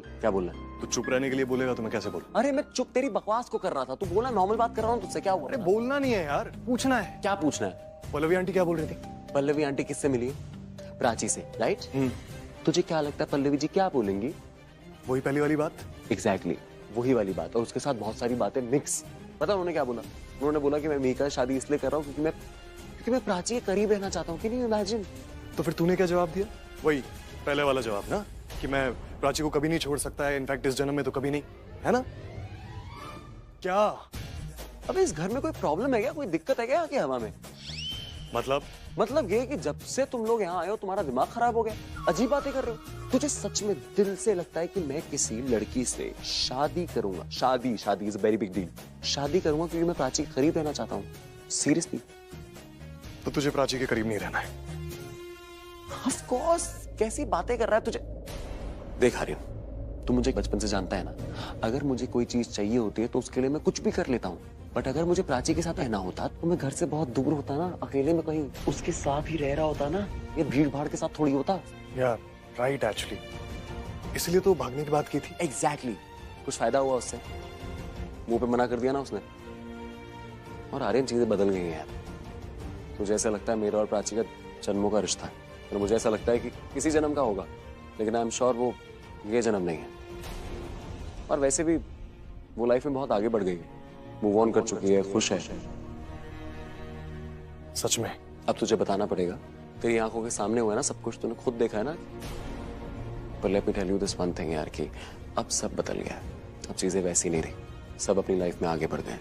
बोल। क्या बोलना है? तू चुप रहने के लिए बोलेगा तो मैं कैसे बोलूं? अरे मैं चुप तेरी बकवास को कर रहा था, तू बोला नॉर्मल बात कर रहा हूँ तुझसे, क्या हुआ? अरे बोलना नहीं है यार, पूछना है। क्या पूछना है? पल्लवी आंटी क्या बोल रही थी? पल्लवी आंटी किससे मिली? प्राची से, राइट? तुझे क्या लगता है पल्लवी जी क्या बोलेंगी? वही पहली वाली बात। एग्जैक्टली वही वाली बात, और उसके साथ बहुत सारी बातें मिक्स। पता उन्होंने क्या बोला? उन्होंने बोला कि मैं मीका से शादी इसलिए कर रहा हूँ क्योंकि मैं प्राची के करीब रहना चाहता हूँ। Can you imagine? तो फिर तूने क्या जवाब दिया? वही पहले वाला जवाब ना, कि मैं प्राची को कभी नहीं छोड़ सकता है, इनफैक्ट इस जन्म में तो कभी नहीं, है ना? क्या? अबे इस घर में कोई प्रॉब्लम है क्या? कोई दिक्कत है क्या आके हवा में? मतलब ये कि जब से तुम लोग यहाँ आए हो तुम्हारा दिमाग खराब हो गया, अजीब बातें कर रहे हो। तुझे सच में दिल से लगता है कि मैं किसी लड़की से शादी करूंगा? शादी is a very big deal. शादी करूंगा क्योंकि मैं प्राची के करीब रहना चाहता हूँ? सीरियसली? तो तुझे प्राची के करीब नहीं रहना है? Of course. कैसी बातें कर रहा है? तुझे देख आर्यन, तू मुझे बचपन से जानता है ना, अगर मुझे कोई चीज चाहिए होती है तो उसके लिए मैं कुछ भी कर लेता हूँ। बट अगर मुझे प्राची के साथ रहना होता तो मैं घर से बहुत दूर होता ना, अकेले में कहीं उसके साथ ही रह रहा होता ना, ये भीड़ भाड़ के साथ थोड़ी होता। यार राइट, एक्चुअली इसलिए तो भागने की बात की थी। एग्जैक्टली कुछ फायदा हुआ उससे? मुंह पे मना कर दिया ना उसने। और आर्यन चीजें बदल गई हैं यार। मुझे ऐसा लगता है मेरा और प्राची का जन्मों का रिश्ता है, और मुझे ऐसा लगता है कि किसी जन्म का होगा, लेकिन आई एम श्योर वो ये जन्म नहीं है। और वैसे भी वो लाइफ में बहुत आगे बढ़ गई है, मूव ऑन कर चुकी है, खुश है। सच में? अब तुझे बताना पड़ेगा, तेरी आंखों के सामने हुआ है ना सब कुछ, तूने खुद देखा है ना। पर let me tell you this one thing यार, कि अब सब बदल गया है, अब चीजें वैसी नहीं रही, सब अपनी लाइफ में आगे बढ़ गए।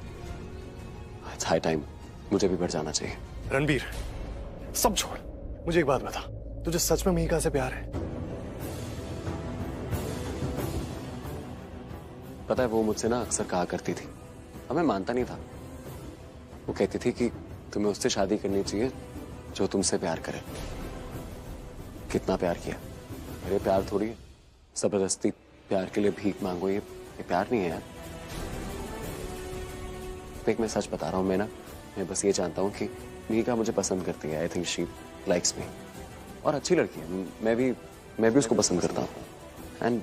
इट्स हाई टाइम मुझे भी बढ़ जाना चाहिए। रणबीर सब छोड़, मुझे एक बात बता, तुझे सच में मीका से प्यार है? पता है वो मुझसे ना अक्सर कहा करती थी, और मैं मानता नहीं था। वो कहती थी कि तुम्हें उससे शादी करनी चाहिए जो तुमसे प्यार करे। कितना प्यार किया, अरे प्यार थोड़ी है, जबरदस्ती प्यार के लिए भीख मांगो, ये प्यार नहीं है यार। देख मैं सच बता रहा हूँ, मैं बस ये जानता हूँ कि मीका मुझे पसंद करती है। I think she likes me, और अच्छी लड़की है, मैं भी उसको पसंद करता हूँ। एंड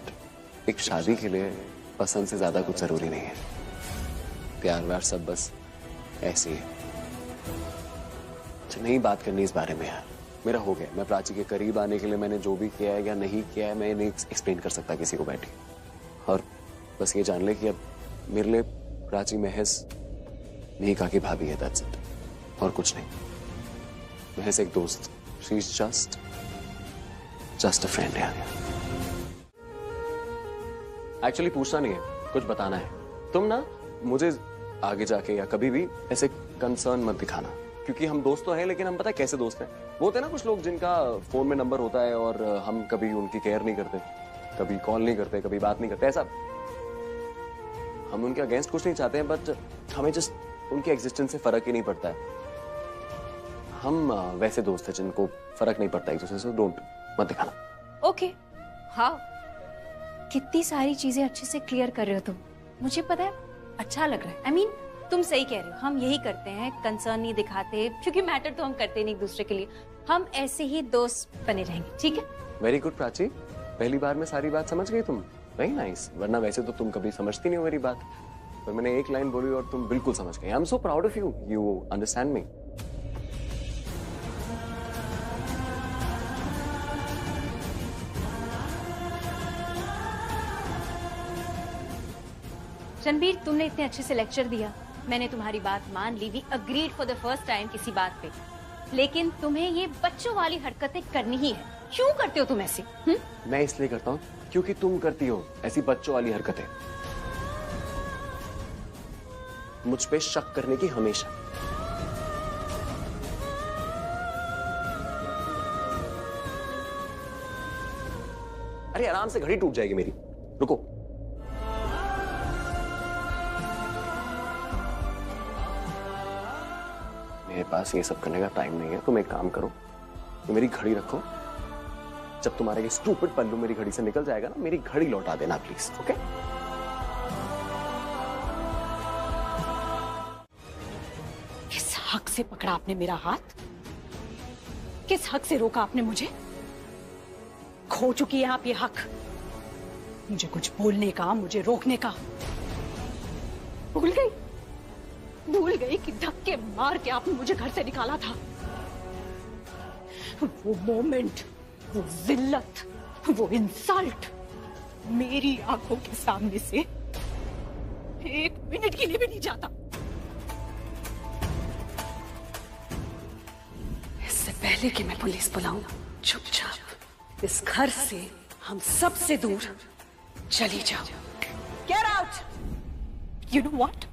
एक शादी के लिए पसंद से ज्यादा कुछ जरूरी नहीं है, प्यार व्यार सब बस ऐसे ही है। अच्छा नहीं बात करनी इस बारे में यार, मेरा हो गया। मैं प्राची के करीब आने के लिए मैंने जो भी किया है या नहीं किया है, मैं नहीं एक्सप्लेन कर सकता किसी को बैठी। और बस ये जान ले कि अब मेरे लिए प्राची महज मीका की भाभी है, दैट्स इट, और कुछ नहीं। महज एक दोस्त, she is just a friend यार। एक्चुअली पूछना नहीं है, कुछ बताना है। तुम ना मुझे आगे जाके या कभी भी ऐसे कंसर्न मत दिखाना, क्योंकि हम दोस्त तो हैं, लेकिन हम पता है कैसे दोस्त हैं। वो होते हैं ना कुछ लोग जिनका फोन में नंबर होता है और हम कभी उनकी केयर नहीं करते, कभी कॉल नहीं करते, कभी बात नहीं करते। ऐसा हम उनके अगेंस्ट कुछ नहीं चाहते हैं, बट हमें जस्ट उनके एग्जिस्टेंस से फर्क ही नहीं पड़ता है। हम वैसे दोस्त हैं जिनको फर्क नहीं पड़ता एक दूसरे से, डोंट मत दिखाना। ओके हाँ, कितनी सारी चीजें अच्छे से क्लियर कर रहे हो तुम, मुझे पता है, अच्छा लग रहा है। I mean, तुम सही कह रहे हो, हम यही करते हैं, कंसर्न नहीं दिखाते, क्योंकि मैटर तो हम करते नहीं एक दूसरे के लिए। हम ऐसे ही दोस्त बने रहेंगे, ठीक है? वेरी गुड प्राची, पहली बार में सारी बात समझ गई तुम, वेरी नाइस। वरना वैसे तो तुम कभी समझती नहीं हो मेरी बात, पर मैंने एक लाइन बोली और तुम बिल्कुल समझ गई। I am so proud of you, you understand me. Ranbir, तुमने इतने अच्छे से लेक्चर दिया, मैंने तुम्हारी बात मान ली, we agreed for the first time किसी बात पे, लेकिन तुम्हें ये बच्चों वाली हरकतें करनी ही है। क्यों करते हो तुम ऐसे? मैं इसलिए करता हूँ क्योंकि तुम करती हो ऐसी बच्चों वाली हरकतें, मुझ पे शक करने की हमेशा। अरे आराम से, घड़ी टूट जाएगी मेरी, रुको। मेरे पास ये सब करने का टाइम नहीं है, तुम एक काम करो, तो मेरी घड़ी रखो, जब तुम्हारा ये स्टूपिड पल्लू मेरी घड़ी से निकल जाएगा ना, मेरी घड़ी लौटा देना प्लीज, ओके? किस हक से पकड़ा आपने मेरा हाथ? किस हक से रोका आपने मुझे? खो चुकी है आप ये हक। मुझे कुछ बोलने का, मुझे रोकने का। भूल गई कि धक्के मार के आपने मुझे घर से निकाला था। वो मोमेंट, वो जिल्लत, वो इंसल्ट मेरी आंखों के सामने से एक मिनट के लिए भी नहीं जाता। इससे पहले कि मैं पुलिस बुलाऊं, चुपचाप इस घर से हम सबसे दूर चली जाओ। Get out! You know what?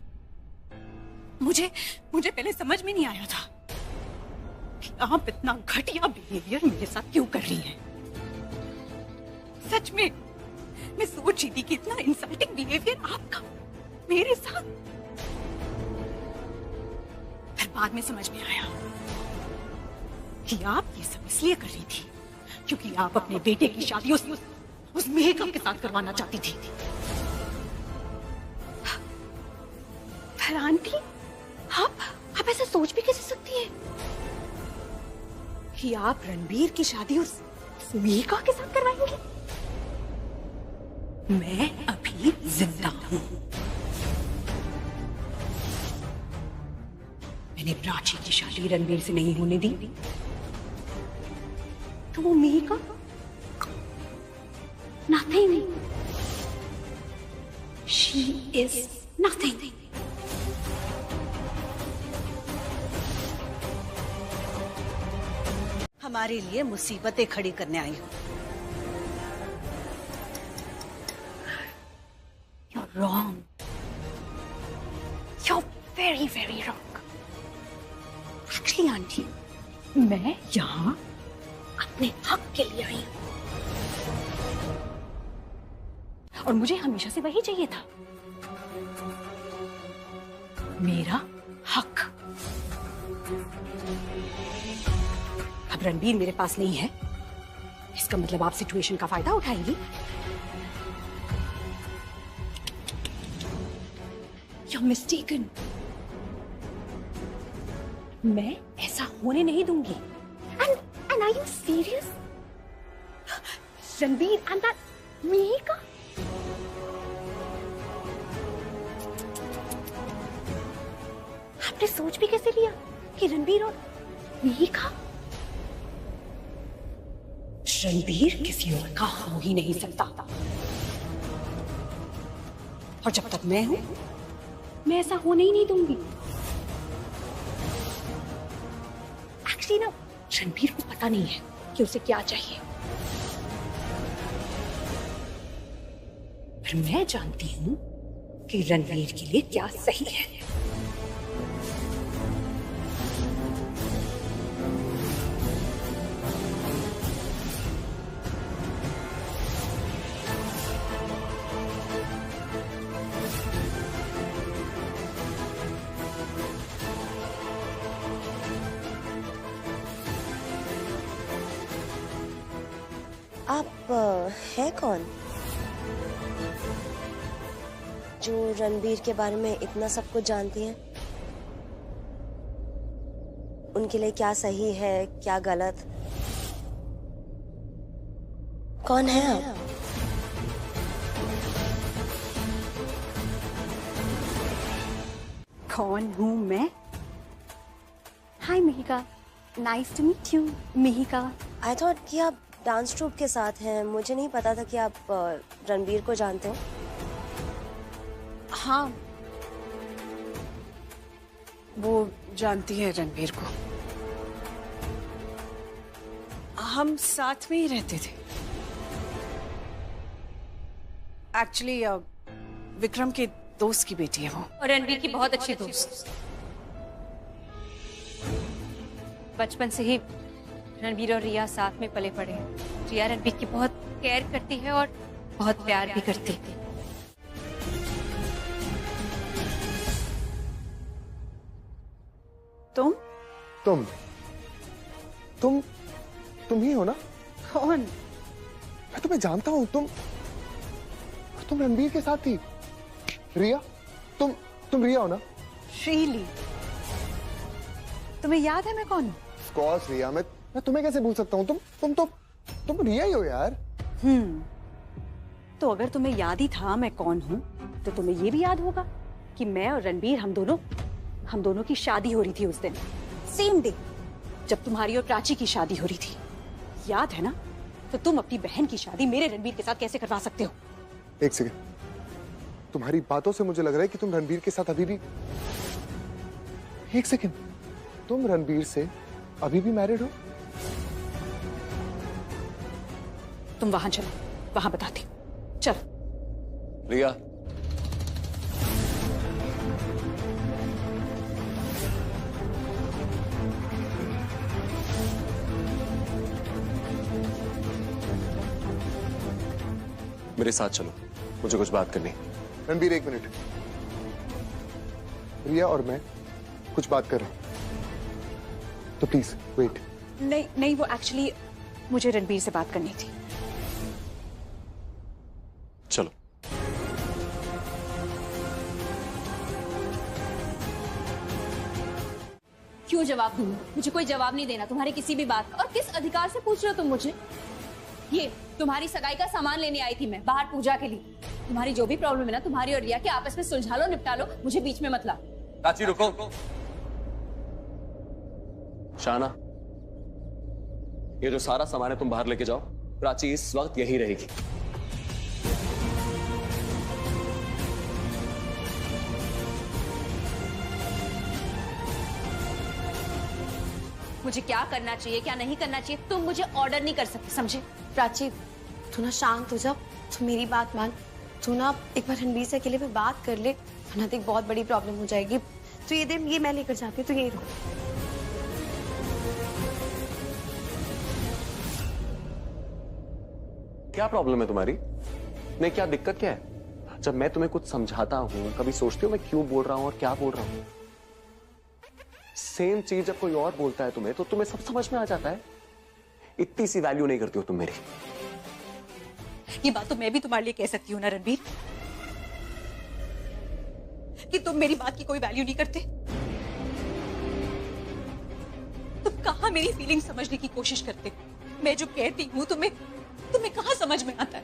मुझे पहले समझ में नहीं आया था कि आप इतना घटिया बिहेवियर मेरे साथ क्यों कर रही हैं। सच में मैं सोच रही थी कि इतना इंसल्टिंग बिहेवियर आपका मेरे साथ। फिर बाद में समझ में आया कि आप ये सब इसलिए कर रही थी क्योंकि आप अपने बेटे की शादी उस मेहका के साथ करवाना चाहती थी। फिर आंटी, आप ऐसा सोच भी कैसे सकती हैं कि आप रणबीर की शादी उस मेहका के साथ करवाएंगे? मैं अभी जिंदा हूं। मैंने प्राची की शादी रणबीर से नहीं होने दी, तो वो मेहका nothing. She is nothing. हमारे लिए मुसीबतें खड़ी करने आई हो। You're wrong. You're very, very wrong. Actually, aunty, मैं यहाँ अपने हक के लिए आई हूँ। और मुझे हमेशा से वही चाहिए था, मेरा हक। अब रणबीर मेरे पास नहीं है, इसका मतलब आप सिचुएशन का फायदा उठाएंगी। You're mistaken. मैं ऐसा होने नहीं दूंगी। And are you serious? Ranbir and that मेहका? आपने सोच भी कैसे लिया कि रणबीर और मेहका? रणबीर किसी और का हो ही नहीं सकता, और जब तक मैं हूं, मैं ऐसा होने ही नहीं दूंगी। एक्चुअली ना, रणबीर को पता नहीं है कि उसे क्या चाहिए, पर मैं जानती हूं कि रणबीर के लिए क्या सही है। आप है कौन जो रणबीर के बारे में इतना सब कुछ जानती हैं? उनके लिए क्या सही है, क्या गलत? कौन है आप? कौन हूं मैं? Hi Mehika, nice to meet you. Mehika, I thought कि आप डांस ट्रूप के साथ हैं। मुझे नहीं पता था कि आप रणबीर को जानते हो। हाँ, वो जानती है रणबीर को। हम साथ में ही रहते थे। एक्चुअली विक्रम के दोस्त की बेटी है वो, और रणबीर की बहुत अच्छी दोस्त। बचपन से ही रणबीर और रिया साथ में पले पड़े हैं। रिया रणबीर की बहुत केयर करती है और बहुत प्यार भी करती है। तुम ही हो ना? कौन? मैं तुम्हें जानता हूँ। तुम रणबीर के साथ थी। रिया, तुम रिया हो ना? श्रीली, तुम्हें याद है मैं कौन हूँ? Of course, रिया, मैं तुम्हें कैसे भूल सकता हूँ? तुम रिया ही हो यार। तो अगर तुम्हें याद ही था मैं कौन हूँ, तो तुम्हें ये भी याद होगा कि मैं और रणबीर हम दोनों की शादी हो रही थी उस दिन, सेम डे जब तुम्हारी और प्राची की शादी हो रही थी। याद है ना? तो तुम अपनी बहन की शादी मेरे रणबीर के साथ कैसे करवा सकते हो? एक सेकंड, तुम्हारी बातों से मुझे लग रहा है कि तुम रणबीर के साथ अभी भी। एक सेकंड, तुम रणबीर से अभी भी मैरिड हो? तुम वहां चलो, वहां बताती हूँ। चलो। रिया, मेरे साथ चलो, मुझे कुछ बात करनी है। रणबीर एक मिनट, रिया और मैं कुछ बात कर रहे हैं, तो प्लीज वेट। नहीं नहीं, वो एक्चुअली मुझे रणबीर से बात करनी थी। चलो। क्यों जवाब दूं? मुझे कोई जवाब नहीं देना तुम्हारे किसी भी बात का। और किस अधिकार से पूछ रहे हो तुम मुझे? ये तुम्हारी सगाई का सामान लेने आई थी मैं बाहर पूजा के लिए। तुम्हारी जो भी प्रॉब्लम है ना, तुम्हारी और रिया के आपस में सुलझा लो, निपटा लो, मुझे बीच में मत ला। प्राची रुको। शाना, ये जो सारा सामान है तुम बाहर लेके जाओ। प्राची इस वक्त यही रहेगी। मुझे क्या करना चाहिए क्या नहीं करना चाहिए तुम मुझे ऑर्डर नहीं कर सकते, समझे? प्राची, तू ना शांत हो जा, तू मेरी बात मान। तू ना एक बार रणबीर से अकेले में बात कर ले, वरना तो एक बहुत बड़ी प्रॉब्लम हो जाएगी। तो ये दे, ये मैं लेकर जाती हूँ, तो यही रहो। क्या प्रॉब्लम है तुम्हारी? नहीं, क्या दिक्कत क्या है? जब मैं तुम्हें कुछ समझाता हूं, कभी सोचती हो मैं क्यों बोल रहा हूं और क्या बोल रहा हूं? सेम चीज जब कोई और बोलता है तुम्हें, तो तुम्हें सब समझ में आ जाता है। इतनी सी वैल्यू नहीं करती हो तुम मेरी। ये बात तो मैं भी तुम्हारे लिए कह सकती हूँ ना रणबीर, कि तुम मेरी बात की कोई वैल्यू नहीं करते। तुम कहाँ मेरी फीलिंग समझने की कोशिश करते हो? मैं जो कहती हूँ तुम्हें कहाँ समझ में आता है?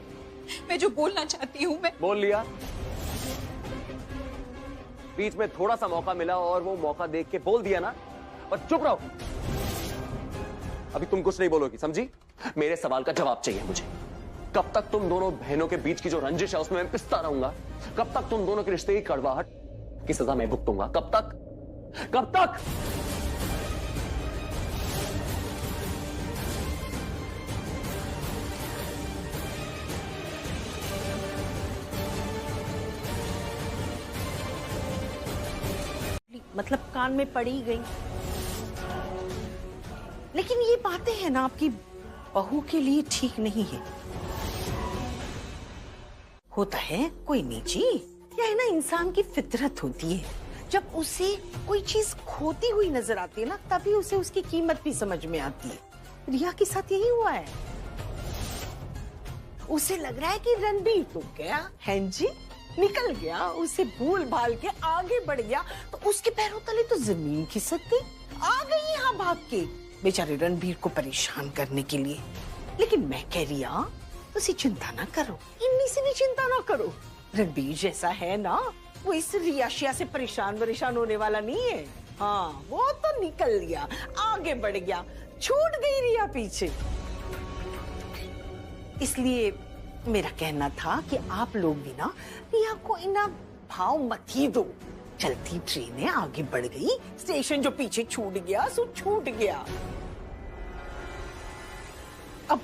मैं जो बोलना चाहती हूँ मैं बोल लिया। बीच में थोड़ा सा मौका मिला और वो मौका देख के बोल दिया ना, और चुप रहो। अभी तुम कुछ नहीं बोलोगी, समझी? मेरे सवाल का जवाब चाहिए मुझे। कब तक तुम दोनों बहनों के बीच की जो रंजिश है उसमें मैं पिसता रहूंगा? कब तक तुम दोनों के रिश्ते की कड़वाहट की सजा मैं भुगतूंगा? कब तक? कब तक? मतलब कान में पड़ी गई। लेकिन ये बातें हैं ना आपकी बहू के लिए ठीक नहीं है। होता है कोई नीची, या है ना, इंसान की फितरत होती है। जब उसे कोई चीज खोती हुई नजर आती है ना, तभी उसे उसकी कीमत भी समझ में आती है। रिया के साथ यही हुआ है। उसे लग रहा है कि रणबीर तो गया है जी, निकल गया, उसे भूल भाल के आगे बढ़ गया, तो उसके पैरों तले तो जमीन खिसक गई। आ गई यहाँ भाग के बेचारे रणबीर को परेशान करने के लिए। लेकिन मैं कह रही हूँ, तुसी चिंता ना करो, इन्नी सी भी चिंता ना करो। रणबीर जैसा है ना, वो इस रियाशिया से परेशान होने वाला नहीं है। हाँ, वो तो निकल गया, आगे बढ़ गया, छूट गई रिया पीछे। इसलिए मेरा कहना था कि आप लोग भी ना रिया को इना भाव मत ही दो। चलती ट्रेन है, आगे बढ़ गई, स्टेशन जो पीछे छूट गया सो छूट गया। अब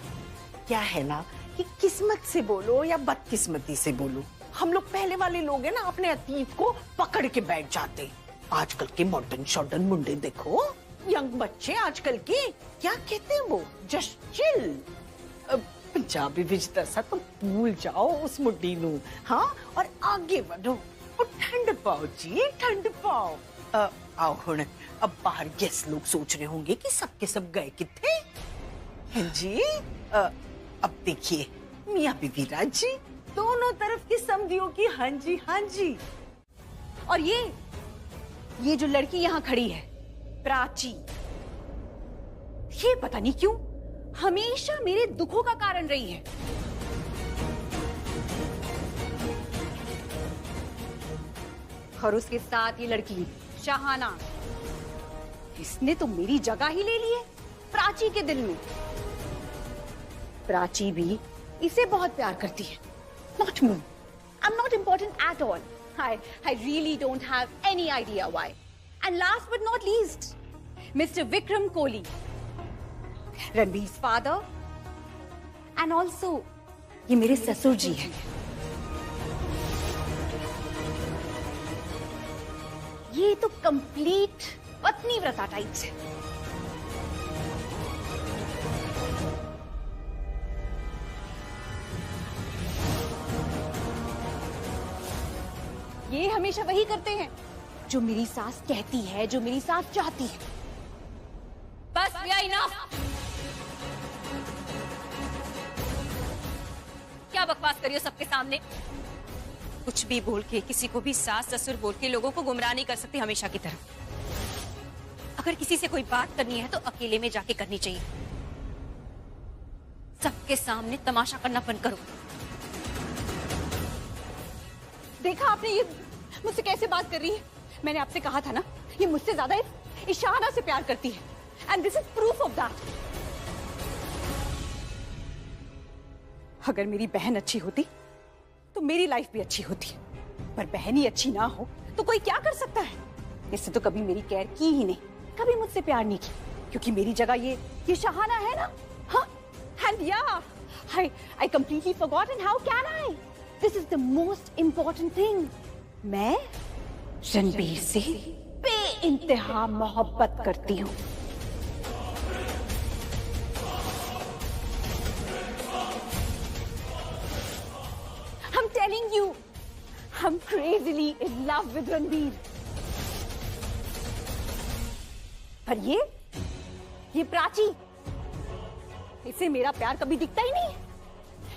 क्या है ना कि किस्मत से बोलो या बदकिस्मती से बोलो, हम लोग पहले वाले लोग हैं ना, अपने अतीत को पकड़ के बैठ जाते। आजकल के मॉडर्न शॉडर्न मुंडे देखो, यंग बच्चे आजकल के क्या कहते हैं वो, जस्ट चिल। पंजाबी विच दसा तो भूल जाओ उस मुड्डी नू, हाँ, और आगे बढ़ो और ठंड पाओ जी, ठंड पाओ। आओ हुण, अब बाहर गेस्ट लोग सोच रहे होंगे कि सबके सब गए किथे हैं जी। अब देखिए, मियां बीवी राजी, दोनों तरफ की समझियों की हाँ जी हाँ जी। और ये जो लड़की यहाँ खड़ी है, प्राची, ये पता नहीं क्यों हमेशा मेरे दुखों का कारण रही है। और उसके साथ ये लड़की शाहाना, इसने तो मेरी जगह ही ले ली है प्राची के दिल में। प्राची भी इसे बहुत प्यार करती है, not me. I'm not important at all. I really don't have any idea why. And last but not least, Mr. Vikram Kohli, Ranveer's father, and also ये मेरे ससुर जी हैं। ये तो कंप्लीट पत्नी व्रता टाइप्स है। ये हमेशा वही करते हैं जो मेरी सास कहती है, जो मेरी सास चाहती है। बस भैया, इनफ। क्या बकवास करियो सबके सामने? कुछ भी बोल के, किसी को भी सास ससुर बोल के लोगों को गुमराह नहीं कर सकती हमेशा की तरह। अगर किसी से कोई बात करनी है तो अकेले में जाके करनी चाहिए, सबके सामने तमाशा करना बंद करो। देखा आपने ये मुझसे कैसे बात कर रही है? मैंने आपसे कहा था ना, ये मुझसे ज्यादा इस शाहाना से प्यार करती है, and this is proof of that. अगर मेरी बहन अच्छी होती तो मेरी लाइफ भी अच्छी होती, पर बहन ही अच्छी ना हो तो कोई क्या कर सकता है? इससे तो कभी मेरी केयर की ही नहीं, कभी मुझसे प्यार नहीं की, क्योंकि मेरी जगह ये शाहाना है ना। हाँ, एंड या I completely forgotten, how can I? This is the most important thing. मैं रणबीर से बेइंतहा मोहब्बत करती हूँ। I'm telling you, I'm crazily in love with Ranbir. पर ये प्राची, इसे मेरा प्यार कभी दिखता ही नहीं है,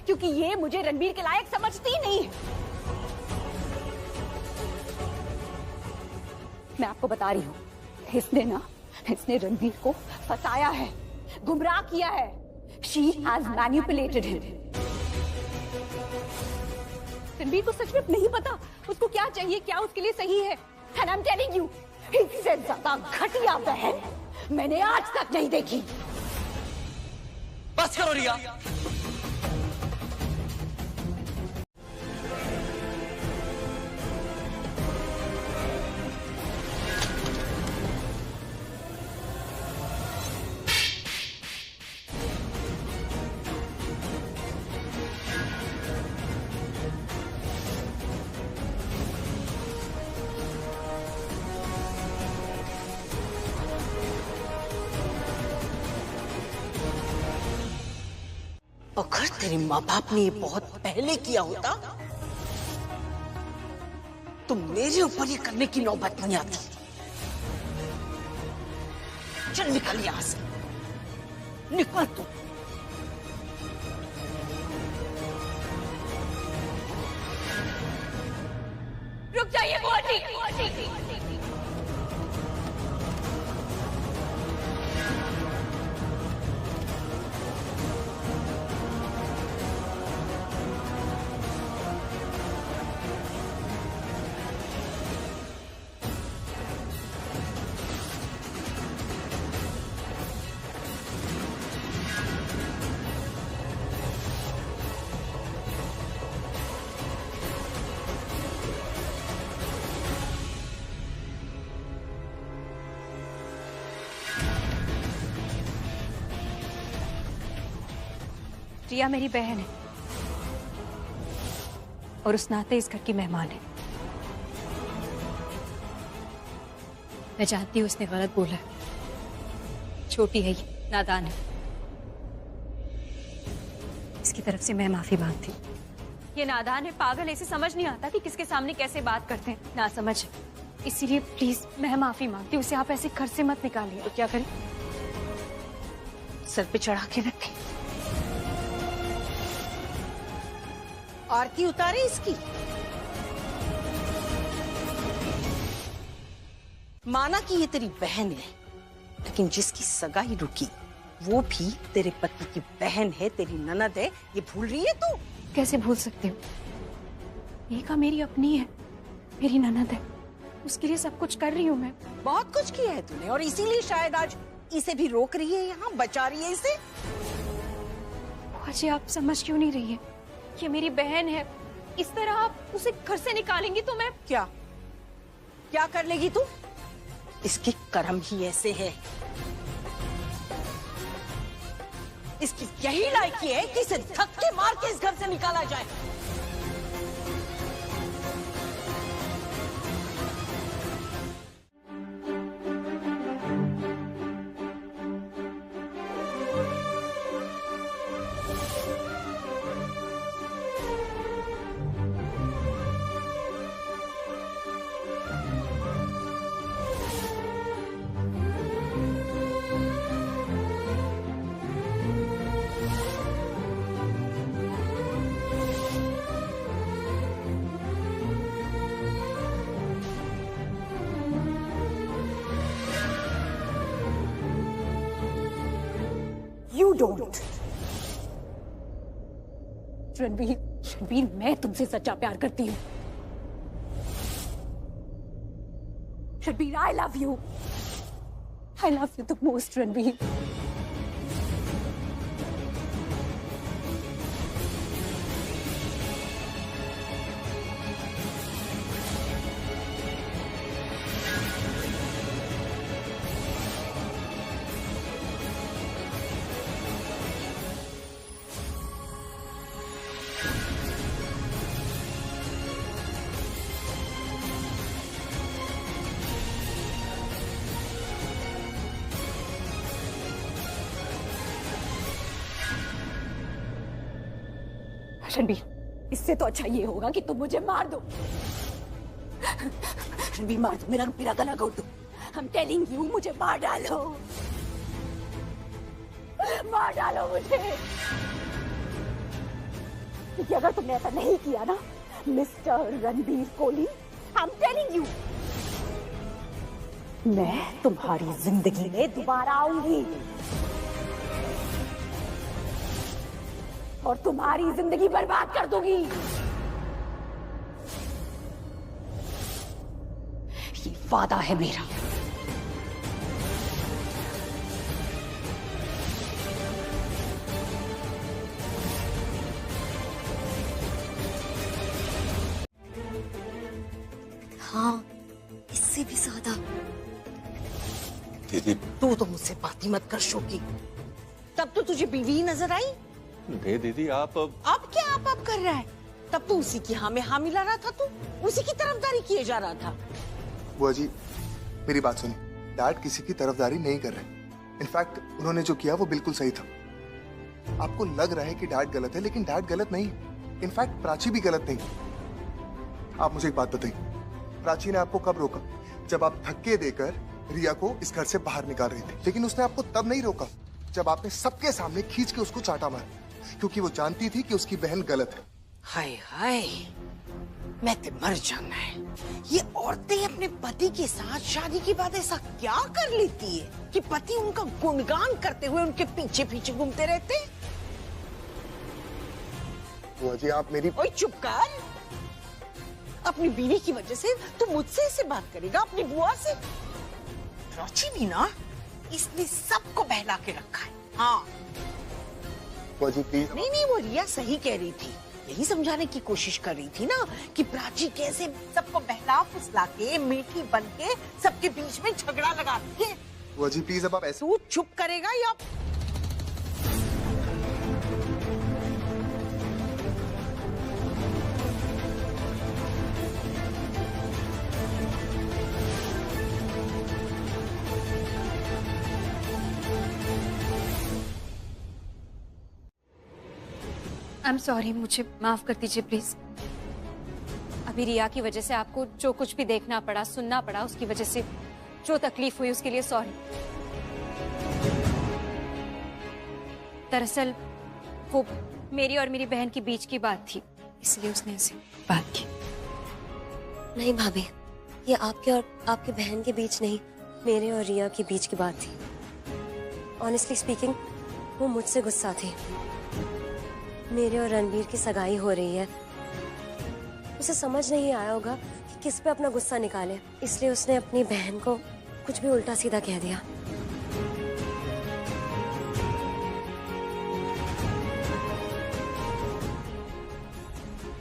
क्योंकि ये मुझे रणबीर के लायक समझती ही नहीं है। मैं आपको बता रही हूँ, इसने रणबीर को फंसाया है, गुमराह किया है। She has manipulated him. Ranbir को सच में नहीं पता उसको क्या चाहिए, क्या उसके लिए सही है। And I'm telling you, इससे ज्यादा घटिया बहन मैंने आज तक नहीं देखी। बस करो रिया। अगर तेरे माँ बाप ने ये बहुत पहले किया होता तो मेरे ऊपर ये करने की नौबत नहीं आती। चल निकल यहां से, निकल तू। रुक जाइए बुआजी। रिया मेरी बहन है और उस नाते इस घर की मेहमान है। मैं जानती हूँ उसने गलत बोला है, छोटी है ये, नादान है। इसकी तरफ से मैं माफी मांगती हूँ। ये नादान है, पागल है, इसे समझ नहीं आता कि किसके सामने कैसे बात करते हैं, ना समझ। इसीलिए प्लीज मैं माफी मांगती हूँ, उसे आप ऐसे घर से मत निकालिए। तो क्या करें? सर पे चढ़ा के रखे, आरती उतारे इसकी। माना कि ये तेरी बहन है, लेकिन जिसकी सगाई रुकी वो भी तेरे पति की बहन है, तेरी ननद है। ये भूल रही है तू? कैसे भूल सकती हूँ? मेघा मेरी अपनी है, मेरी ननद है। उसके लिए सब कुछ कर रही हूँ मैं। बहुत कुछ किया है तूने और इसीलिए शायद आज इसे भी रोक रही है, यहाँ बचा रही है इसे। अजय, आप समझ क्यों नहीं रही है? ये मेरी बहन है, इस तरह आप उसे घर से निकालेंगी तो मैं क्या क्या कर लेगी तू? इसके कर्म ही ऐसे है। इसकी यही लायकी है कि इसे धक्के मार के इस घर से निकाला जाए। You don't. रणबीर, रणबीर, मैं तुमसे सच्चा प्यार करती हूँ। Ranbir, I love you. I love you the most, Ranbir. Ranbir, इससे तो अच्छा ये होगा कि तुम मुझे मार दो। रणबीर, मार दो, मेरा गला घोट दो। I'm telling you, मुझे मार डालो, मार डालो मुझे। क्योंकि अगर तुमने ऐसा नहीं किया ना, mister Ranbir Kohli, I'm telling you, मैं तुम्हारी जिंदगी में दोबारा आऊंगी और तुम्हारी जिंदगी बर्बाद कर दूंगी। ये वादा है मेरा। हाँ, इससे भी ज्यादा। दीदी, तू तो मुझसे बात ही मत कर शोकी। तब तो तुझे बीवी ही नजर आई। दीदी आप अब क्या आप कर रहा है? तब तो उसी की हाँ में हाँ मिला रहा था, तू उसी की तरफदारी किए जा रहा था। बुआ जी, मेरी बात सुनिए। डैड किसी की तरफदारी नहीं कर रहे। इनफैक्ट उन्होंने जो किया वो बिल्कुल सही था। आपको लग रहा है कि डैड गलत है, लेकिन डैड गलत नहीं। इनफैक्ट प्राची भी गलत नहीं। आप मुझे एक बात बताइए, प्राची ने आपको कब रोका? जब आप धक्के देकर रिया को इस घर से बाहर निकाल रही थी। लेकिन उसने आपको तब नहीं रोका जब आपने सबके सामने खींच के उसको चाटा मारा, क्योंकि वो जानती थी कि उसकी बहन गलत है। हाय हाय, मैं ते मर जाना है। ये औरतें अपने पति के साथ शादी के बाद ऐसा क्या कर लेती है कि पति उनका गुणगान करते हुए उनके पीछे पीछे घूमते रहते हैं। बुआ जी, आप मेरी ओए चुप कर। अपनी बीवी की वजह से तू मुझसे ऐसे बात करेगा, अपनी बुआ से? प्राची भी ना, इसने सबको बहला के रखा है। हाँ बुआ जी प्लीज। नहीं, वो रिया सही कह रही थी। यही समझाने की कोशिश कर रही थी ना कि प्राची कैसे सबको बहला फुसला के मीठी बन के सबके बीच में झगड़ा लगाती है। बुआ जी प्लीज, अब आप ऐसे। तू चुप करेगा या? I'm sorry, मुझे माफ कर दीजिए प्लीज। अभी रिया की वजह से आपको जो कुछ भी देखना पड़ा, सुनना पड़ा, उसकी वजह से जो तकलीफ हुई उसके लिए सॉरी। दरअसल वो मेरी और मेरी बहन के बीच की बात थी, इसलिए उसने ऐसे बात की। नहीं भाभी, ये आपके और आपकी बहन के बीच नहीं, मेरे और रिया के बीच की बात थी। ऑनेस्टली स्पीकिंग, वो मुझसे गुस्सा थी। मेरे और रणबीर की सगाई हो रही है। उसे समझ नहीं आया होगा कि किस पे अपना गुस्सा निकाले, इसलिए उसने अपनी बहन को कुछ भी उल्टा सीधा कह दिया।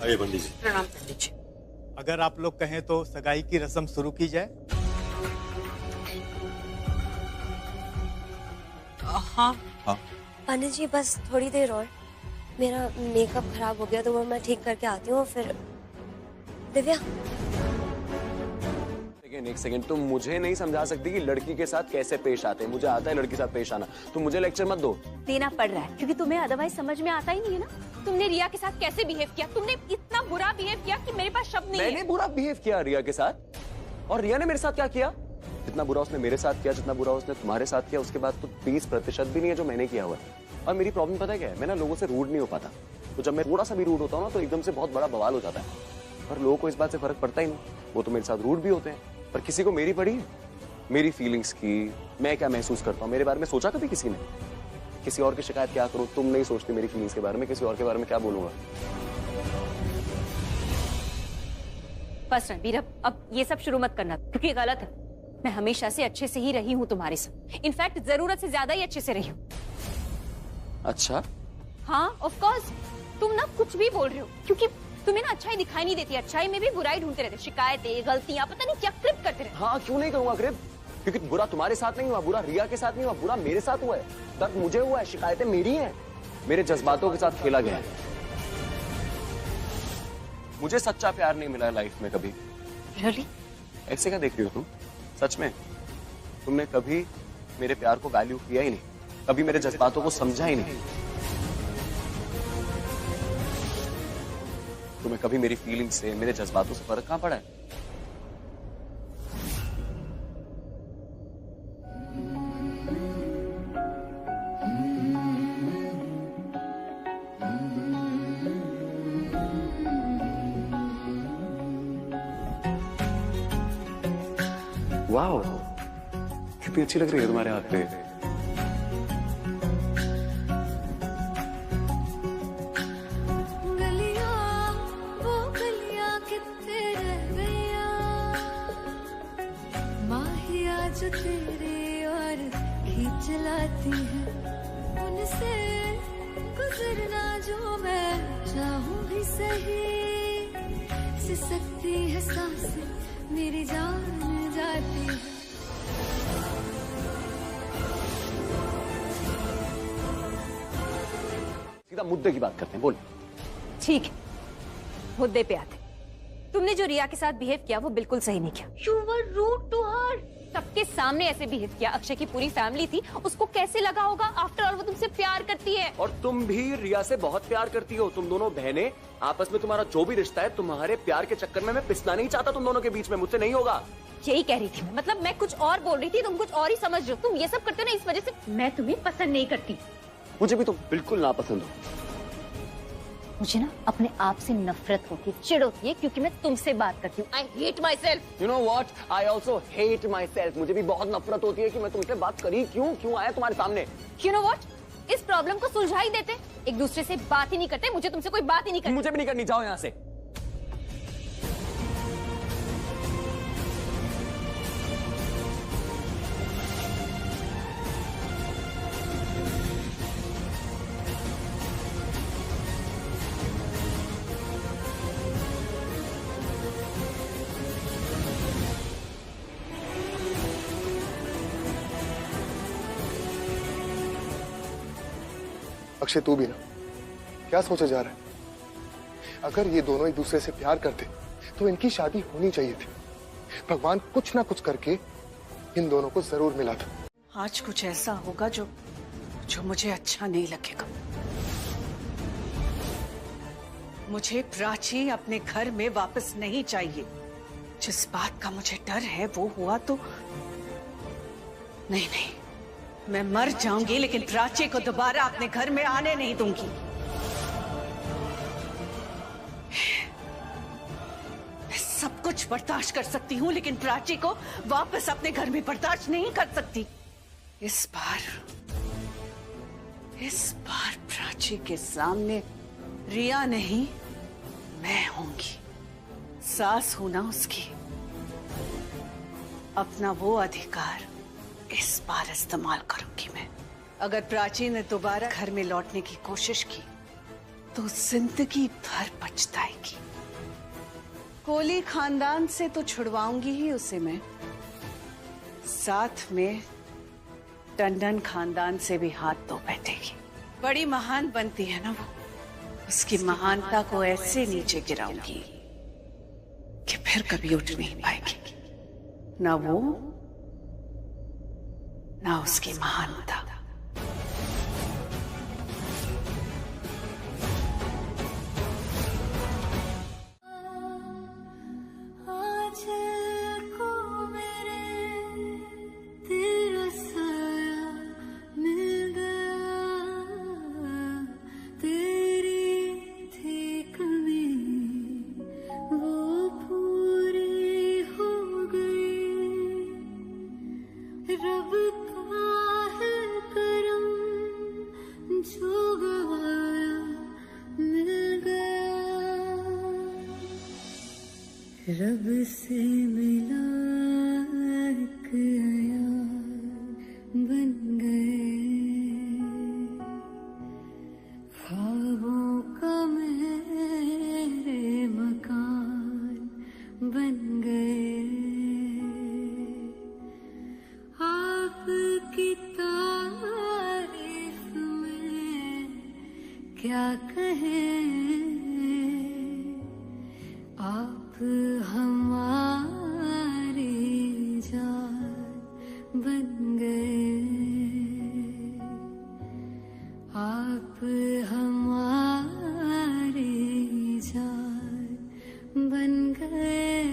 आइए पंडित जी। प्रणाम पंडित जी। अगर आप लोग कहें तो सगाई की रस्म शुरू की जाए। हाँ पंडित जी बस थोड़ी देर और, मेरा मेकअप खराब हो गया तो वो मैं ठीक करके आती हूँ। फिर दिव्या, एक सेकंड, तुम मुझे नहीं समझा सकती कि लड़की के साथ कैसे पेश आते हैं। मुझे आता है लड़की के साथ पेश आना, तुम मुझे लेक्चर मत दो। देना पड़ रहा है क्योंकि तुम्हें अदरवाइज समझ में आता ही नहीं है ना। तुमने रिया के साथ कैसे बिहेव किया, तुमने इतना बुरा बिहेव किया कि मेरे पास शब्द नहीं है। मैंने बुरा बिहेव किया रिया के साथ, और रिया ने मेरे साथ क्या किया? जितना बुरा उसने मेरे साथ किया, जितना बुरा उसने तुम्हारे साथ किया, उसके बाद तो 20% भी नहीं है जो मैंने किया हुआ है। और मेरी प्रॉब्लम पता है क्या है? मैं ना लोगों से रूड नहीं हो पाता। तो जब मैं थोड़ा सा भी रूड होता हूँ ना तो एकदम से बहुत बड़ा बवाल हो जाता है। और लोगों को इस बात से फर्क पड़ता ही नहीं। वो तो मेरे साथ रूड भी होते हैं, पर किसी को मेरी पड़ी है, मेरी फीलिंग्स की, मैं क्या महसूस करता हूँ, मेरे बारे में सोचा कभी किसी ने? किसी और की शिकायत क्या करूँ? तुम नहीं सोचती मेरी फीलिंग्स के बारे में, किसी और के बारे में क्या बोलूंगा? बस रणबीर, अब ये सब शुरू मत करना क्योंकि गलत है। मैं हमेशा से अच्छे से ही रही हूँ तुम्हारे साथ, इनफैक्ट जरूरत से ज्यादा ही अच्छे से रही हूँ। अच्छा, हाँ ऑफ कोर्स। तुम ना कुछ भी बोल रहे हो क्योंकि तुम्हें ना अच्छाई दिखाई नहीं देती, अच्छाई में भी बुराई ढूंढते रहते, शिकायतें, गलतियां, पता नहीं क्या क्रिप करते रहते। हाँ क्यों नहीं करूंगा क्रिप? क्योंकि बुरा तुम्हारे साथ नहीं हुआ, बुरा रिया के साथ नहीं हुआ, बुरा मेरे साथ हुआ है। दर्द मुझे हुआ है, शिकायतें मेरी हैं, मेरे जज्बातों के साथ खेला गया है। मुझे सच्चा प्यार नहीं मिला लाइफ में कभी। Really? ऐसे क्या देख रही हो तुम? सच में तुमने कभी मेरे प्यार को वैल्यू किया ही नहीं, कभी मेरे जज्बातों को समझा ही नहीं। तुम्हें कभी मेरी फीलिंग से, मेरे जज्बातों से फर्क कहां पड़ा है? वाओ, कितनी अच्छी लग रही है तुम्हारे हाथ पे। जो तेरे और खींच लाती है, उनसे गुजरना जो मैं चाहूं भी सही, सिसकती है सांसें मेरी जान जाती है। सीधा मुद्दे की बात करते हैं, बोल। ठीक है, मुद्दे पे आते। तुमने जो रिया के साथ बिहेव किया वो बिल्कुल सही नहीं किया। You were rude to her। सबके सामने ऐसे बिहेव किया। अक्षय की पूरी फैमिली थी, उसको कैसे लगा होगा? आफ्टर ऑल वो तुमसे प्यार करती है। और तुम भी रिया से बहुत प्यार करती हो। तुम दोनों बहनें आपस में, तुम्हारा जो भी रिश्ता है, तुम्हारे प्यार के चक्कर में मैं पिसना नहीं चाहता तुम दोनों के बीच में, मुझसे नहीं होगा। यही कह रही थी मैं, मतलब मैं कुछ और बोल रही थी, तुम कुछ और ही समझ रहे हो। तुम ये सब करते हो ना, इस वजह से मैं तुम्हें पसंद नहीं करती। मुझे भी तुम बिल्कुल नापसंद हो। मुझे ना अपने आप से नफरत होती है, चिढ़ होती है क्योंकि मैं तुमसे बात करती हूँ। I hate myself। You know what? I also hate myself। मुझे भी बहुत नफरत होती है कि मैं तुमसे बात करी क्यों आया तुम्हारे सामने। You know what? इस प्रॉब्लम को सुलझा ही देते, एक दूसरे से बात ही नहीं करते। मुझे तुमसे कोई बात ही नहीं करनी। मुझे भी नहीं करनी, जाओ यहाँ से। अक्षय तू भी ना, क्या सोचे जा रहा है? अगर ये दोनों एक दूसरे से प्यार करते तो इनकी शादी होनी चाहिए थी। भगवान कुछ ना कुछ करके इन दोनों को जरूर मिला था। आज कुछ ऐसा होगा जो मुझे अच्छा नहीं लगेगा। मुझे प्राची अपने घर में वापस नहीं चाहिए। जिस बात का मुझे डर है वो हुआ तो नहीं, मैं मर जाऊंगी लेकिन प्राची को दोबारा अपने घर में आने नहीं दूंगी। मैं सब कुछ बर्दाश्त कर सकती हूँ लेकिन प्राची को वापस अपने घर में बर्दाश्त नहीं कर सकती। इस बार प्राची के सामने रिया नहीं, मैं होंगी। सास हूं ना उसकी, अपना वो अधिकार इस बार इस्तेमाल करूंगी मैं। अगर प्राची ने दोबारा घर में लौटने की कोशिश की तो जिंदगी भर पछताएगी। कोली खानदान से तो छुड़वाऊंगी ही उसे मैं, साथ में टंडन खानदान से भी हाथ धो बैठेगी। बड़ी महान बनती है ना वो, उसकी महानता को ऐसे नीचे गिराऊंगी कि फिर कभी उठ नहीं पाएगी, ना वो ना उसकी महानता। रब से मिला एक अयार बन गए, ख्वाबों का मेरे मकान बन गए। आपकी तारीफ में क्या कहें, आप हमारी जान बन गए, आप हमारी जान बन गए।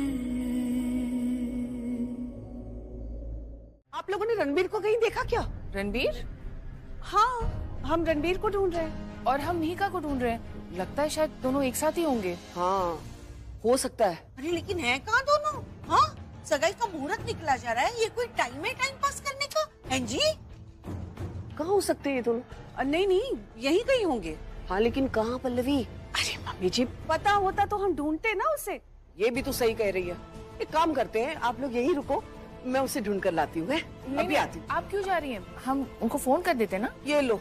आप लोगों ने रणबीर को कहीं देखा क्या? रणबीर? हाँ, हम रणबीर को ढूंढ रहे हैं और हम मिहिका को ढूंढ रहे हैं। लगता है शायद दोनों एक साथ ही होंगे। हाँ, हो सकता है। अरे लेकिन है कहाँ दोनों? हाँ, सगाई का मुहूर्त निकला जा रहा है, ये कोई टाइम है टाइम पास करने का? हैं जी? कहाँ हो सकते हैं ये दोनों? नहीं नहीं, यहीं कहीं होंगे। हाँ लेकिन कहाँ पल्लवी? अरे मम्मी जी, पता होता तो हम ढूंढते ना उसे। ये भी तो सही कह रही है। एक काम करते हैं, आप लोग यहीं रुको, मैं उसे ढूंढ कर लाती हूँ। अभी आती हूँ। आप क्यों जा रही हैं? हम उनको फोन कर देते ना। ये लो,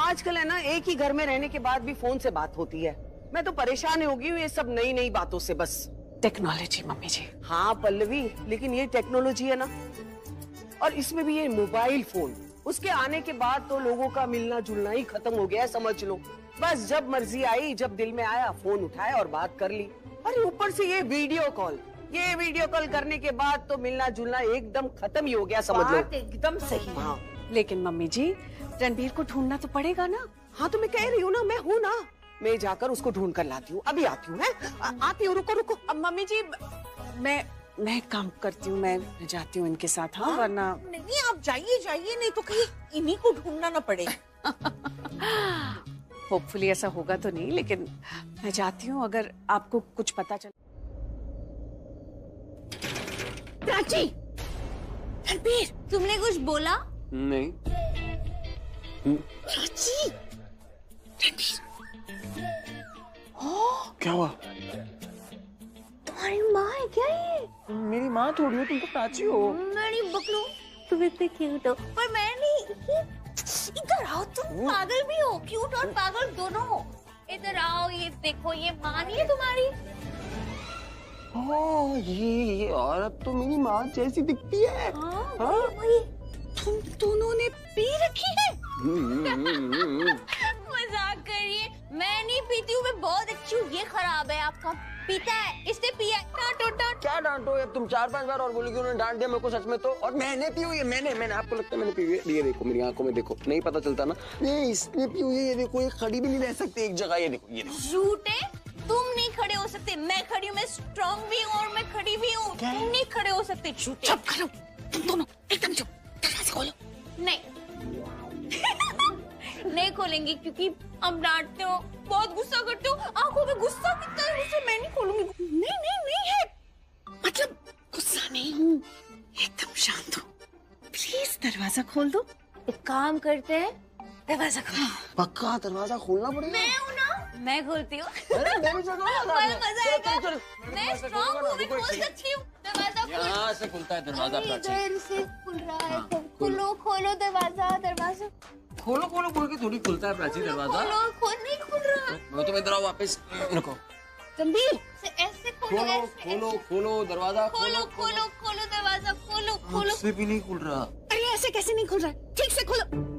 आजकल है ना एक ही घर में रहने के बाद भी फोन से बात होती है। मैं तो परेशान हो गई हूँ ये सब नई नई बातों से बस। टेक्नोलॉजी मम्मी जी। हाँ पल्लवी, लेकिन ये टेक्नोलॉजी है ना, और इसमें भी ये मोबाइल फोन, उसके आने के बाद तो लोगों का मिलना जुलना ही खत्म हो गया है, समझ लो। बस जब मर्जी आई, जब दिल में आया, फोन उठाया और बात कर ली। अरे ऊपर से ये वीडियो कॉल करने के बाद तो मिलना जुलना एकदम खत्म ही हो गया, समझ लो। एकदम सही। हाँ लेकिन मम्मी जी, रणबीर को ढूंढना तो पड़ेगा ना। हाँ तो मैं कह रही हूँ ना, मैं हूँ ना, मैं जाकर उसको ढूंढ कर लाती हूँ। अभी आती हूँ। आती हूँ, रुको रुको। अब मम्मी जी, मैं एक काम करती हूँ, मैं जाती हूँ इनके साथ। हाँ, वरना नहीं, आप जाइए जाइए, नहीं तो कहीं इन्हीं को ढूंढना ना पड़े। होपफुली ऐसा होगा तो नहीं, लेकिन मैं जाती हूँ। अगर आपको कुछ पता चले। प्राची, रणबीर, तुमने कुछ बोला? नहीं। प्राची, रणबीर, क्या हुआ? तुम्हारी माँ है क्या ये? मेरी माँ थोड़ी हो, तुम तो प्राची हो। मैं नहीं बकलू, तुम इतने क्यूट हो, पर मैं नहीं। इधर आओ, तुम पागल भी हो, क्यूट और पागल दोनों हो। इधर आओ, ये देखो, ये माँ नहीं है तुम्हारी? हाँ, ये औरत तो मेरी माँ जैसी दिखती है। हाँ, हाँ? वही। तुम दोनों ने पी रखी है? मजाक करिए, मैं नहीं पीती हूँ, मैं बहुत अच्छी हूँ। ये खराब है, आपका पीता है, इसने पिया। डांटो डांटो। क्या डांटो? अब तुम 4-5 बार और बोलोगी उन्होंने डांट दिया मेरे को सच में तो। और मैंने पी हुई है, मैंने आपको लगता है मैंने पी हुई है? ये देखो मेरी आंखों में देखो, नहीं पता चलता ना। ये इसने पी हुई है, ये देखो, ये खड़ी भी नहीं रह सकती एक जगह। ये देखो, ये देखो। झूठे, तुम नहीं खड़े हो सकते। मैं खड़ी हूँ, मैं स्ट्रॉन्ग भी हूँ और मैं खड़ी भी हूँ। तुम नहीं खड़े हो सकते। झूठे। चुप करो, तुम दोनों एकदम चुप। दरवाजा खोलो। नहीं नहीं खोलेंगी, क्योंकि अब डांटते हो, बहुत गुस्सा करते हो, आंखों में गुस्सा कितना है, गुस्सा मैं नहीं खोलूंगी। नहीं है, मतलब गुस्सा नहीं हूँ, एकदम शांत हूँ। प्लीज दरवाजा खोल दो। एक काम करते हैं, दरवाजा खोल। पक्का दरवाजा खोलना पड़ेगा। मैं हूँ ना, मैं खोलती हूँ। अरे मैं भी चलूँ ना साथ में। मजा आएगा। मैं स्ट्रॉन्ग हूँ, मैं खोल सकती हूँ। दरवाजा खोल। यहाँ से खुलता है दरवाजा प्राची। इधर से खुल रहा है। खोलो खोलो दरवाजा, दरवाजा खोलो खोलो बोल के थोड़ी खुलता है प्राची दरवाजा। खोलो, खोल नहीं खुल रहा। मैं तुम्हें इधर आओ वापस। रुको। रणबीर ऐसे खोलो, खोलो ऐसे, खोलो खोलो दरवाजा खोलो खोलो खोलो दरवाजा खोलो खोलो। से भी नहीं खुल रहा। अरे ऐसे कैसे नहीं खुल रहा है? ठीक से खोलो।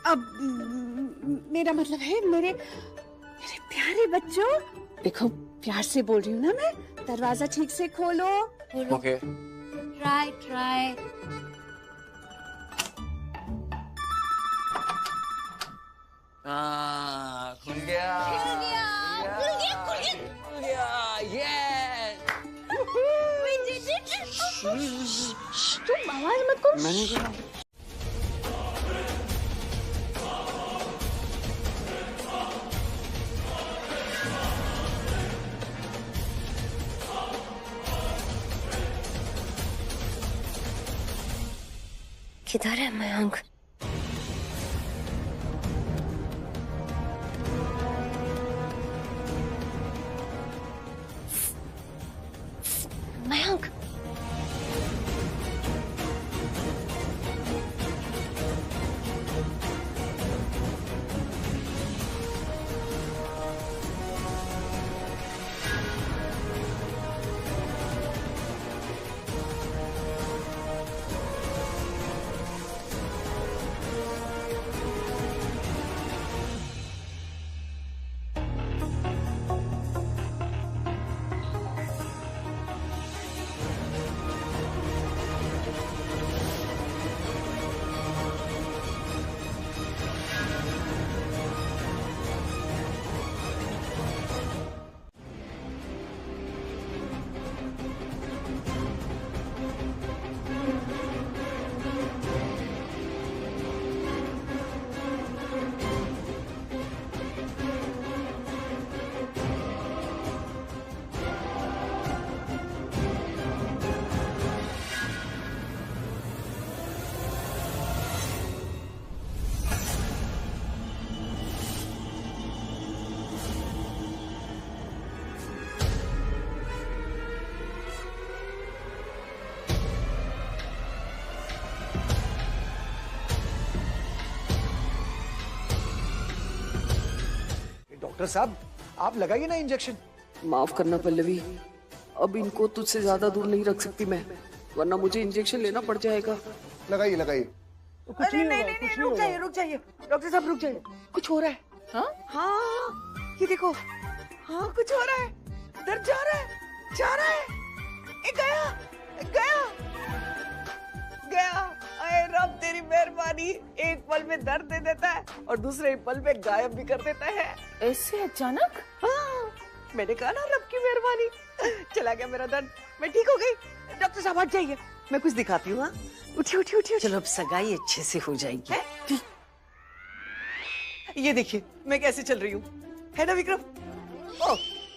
अब मेरा मतलब है मेरे प्यारे बच्चों, देखो प्यार से बोल रही हूँ ना मैं, दरवाजा ठीक से खोलो। ओके। Try try. खुल गया। खुल गया, खुल गया, खुल गया, खुल गया। ये We did it. तुम आवाज मत करो। मैंने कहा। किधर है मयंक? मयंक डॉक्टर साहब आप लगाइए ना इंजेक्शन। माफ करना पल्लवी, अब इनको तुझसे ज्यादा दूर नहीं रख सकती मैं, वरना मुझे इंजेक्शन लेना पड़ जाएगा। लगाइए लगाइए। अरे नहीं, रुक जाइए डॉक्टर साहब रुक जाइए। कुछ हो रहा है। हाँ ये देखो, हाँ कुछ हो रहा है, दर्द जा रहा है। ये गया। अरे रब तेरी मेहरबानी, एक पल में दर्द दे देता है और दूसरे पल में गायब भी कर देता है। ऐसे अचानक? हाँ मैंने कहा ना रब की मेहरबानी, चला गया मेरा दर्द, मैं ठीक हो गई। डॉक्टर साहब हट जाइए, मैं कुछ दिखाती हूँ। उठिए। चलो अब सगाई अच्छे से हो जाएगी। ये देखिए मैं कैसे चल रही हूँ, है ना विक्रम?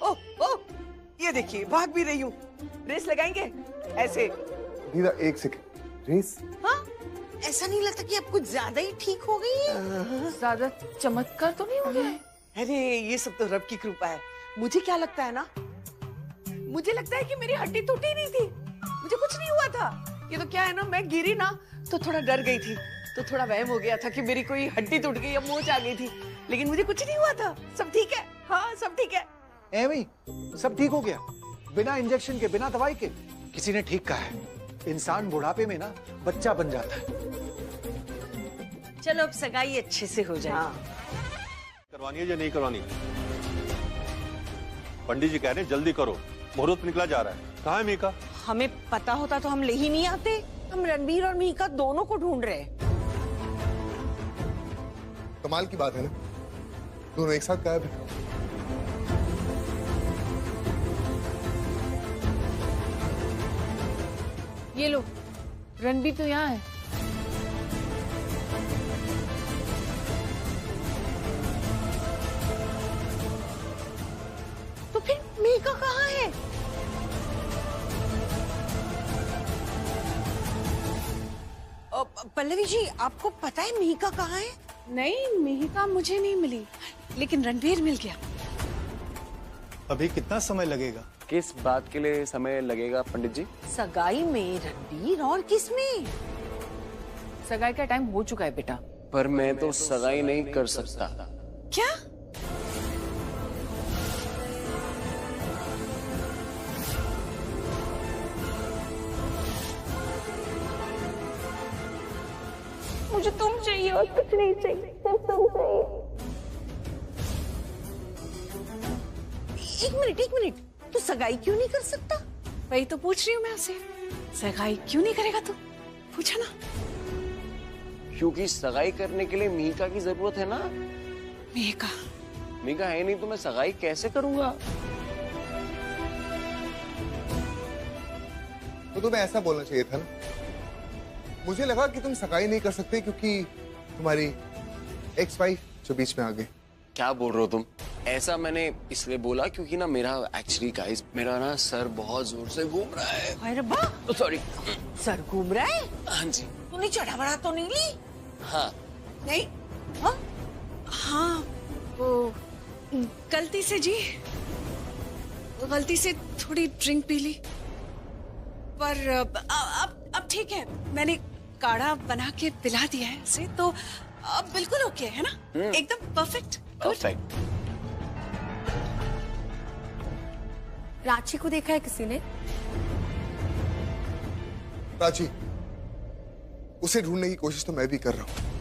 ओ ये देखिए भाग भी रही हूँ। रेस लगाएंगे ऐसे? दीदा एक सेकंड, रेस? हाँ ऐसा नहीं लगता कि अब कुछ ज्यादा ही ठीक हो गई है? ज्यादा चमत्कार तो नहीं हो गया है? अरे ये सब तो रब की कृपा है। मुझे क्या लगता है ना, मुझे लगता है कि मेरी हड्डी टूटी नहीं थी, मुझे कुछ नहीं हुआ था। ये तो क्या है ना, मैं गिरी ना तो थोड़ा डर गई थी, तो थोड़ा वहम हो गया था कि मेरी कोई हड्डी टूट गई या मोच आ गई थी, लेकिन मुझे कुछ नहीं हुआ था। सब ठीक है, हाँ सब ठीक है। एवी सब ठीक हो गया, बिना इंजेक्शन के, बिना दवाई के। किसी ने ठीक कहा है, इंसान बुढ़ापे में ना बच्चा बन जाता है। चलो अब सगाई अच्छे से हो जाए। करवानी है या नहीं करवानी? पंडित जी कह रहे हैं जल्दी करो, मुहूर्त निकला जा रहा है। कहाँ है मीका? हमें पता होता तो हम ले ही नहीं आते। हम रणबीर और मीका दोनों को ढूंढ रहे हैं। कमाल की बात है ना, दोनों एक साथ गायब है। ये लो, रणबीर तो यहाँ है। तो फिर मीका कहाँ है? पल्लवी जी, आपको पता है मिहिका कहाँ है? नहीं, मिहिका मुझे नहीं मिली, लेकिन रणवीर मिल गया। अभी कितना समय लगेगा? किस बात के लिए समय लगेगा पंडित जी? सगाई में रणवीर, और किस में? सगाई का टाइम हो चुका है बेटा। पर मैं तो सगाई नहीं कर सकता। क्या? मुझे तुम चाहिए और कुछ नहीं चाहिए, सिर्फ तुम चाहिए। एक मिनट, तू सगाई क्यों नहीं कर सकता? वही तो पूछ रही हूँ मैं उसे, सगाई क्यों नहीं करेगा तू? पूछा ना। क्योंकि सगाई करने के लिए मिहिका की जरूरत है ना। मिहिका है नहीं तो मैं सगाई कैसे करूंगा? तो तुम्हें ऐसा बोलना चाहिए था ना। मुझे लगा कि तुम सगाई नहीं कर सकते क्योंकि तुम्हारी एक्स वाइफ जो बीच में आ गई। क्या बोल रहे हो तुम? ऐसा मैंने इसलिए बोला क्योंकि ना मेरा एक्चुअली गाइस, मेरा ना सर बहुत जोर से घूम रहा है। अरे बा, सॉरी। सर घूम रहा है? हाँ जी। तूने चढ़ा बड़ा तो नहीं ली? हाँ। नहीं? हाँ? हाँ, वो गलती से जी, गलती से थोड़ी ड्रिंक पी ली, पर अब ठीक है। मैंने काढ़ा बना के पिला दिया है उसे, तो अब बिल्कुल ओके है ना, एकदम परफेक्ट। परफेक्ट। रांची को देखा है किसी ने? प्राची, उसे ढूंढने की कोशिश तो मैं भी कर रहा हूँ।